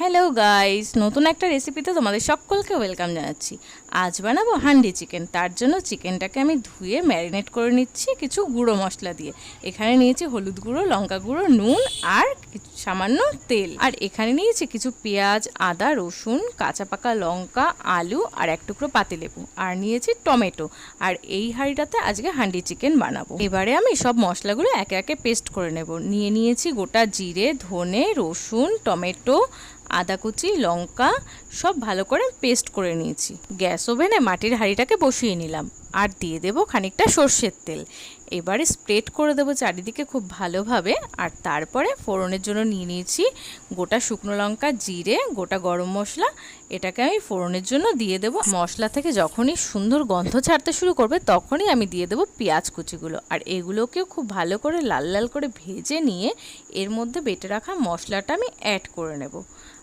Hello guys, নতুন একটা রেসিপিতে তোমাদের সকলকে ওয়েলকাম জানাচ্ছি। আজ বানাবো হান্ডি চিকেন। তার জন্য চিকেনটাকে আমি ধুয়ে ম্যারিনেট করে নিচ্ছি কিছু গুঁড়ো মশলা দিয়ে। এখানে নিয়েছি হলুদ গুঁড়ো, লঙ্কা গুঁড়ো, নুন আর সামান্য তেল। আর এখানে নিয়েছি কিছু পেঁয়াজ, আদা, রসুন, কাঁচা পাকা লঙ্কা, আলু আর এক টুকরো পাতিলেবু। আর নিয়েছি টমেটো। আর এই হাঁড়িটাতে আজকে হান্ডি চিকেন বানাবো। এবারে আমি সব মশলাগুলো একে একে পেস্ট করে নেব। নিয়েছি গোটা জিরে, ধনে, রসুন, টমেটো, আদা কুচি, লঙ্কা সব ভালো করে পেস্ট করে নিয়েছি। গ্যাস ওভেনে মাটির হাঁড়িটাকে বসিয়ে নিলাম আর দিয়ে দেবো খানিকটা সর্ষের তেল। এবারে স্প্রেড করে দেবো চারিদিকে খুব ভালোভাবে। আর তারপরে ফোড়নের জন্য নিয়েছি গোটা শুকনো লঙ্কা, জিরে, গোটা গরম মশলা। এটাকে আমি ফোড়নের জন্য দিয়ে দেবো। মশলা থেকে যখনই সুন্দর গন্ধ ছাড়তে শুরু করবে তখনই আমি দিয়ে দেবো পেঁয়াজ কুচিগুলো। আর এগুলোকেও খুব ভালো করে লাল লাল করে ভেজে নিয়ে এর মধ্যে বেটে রাখা মশলাটা আমি অ্যাড করে নেব।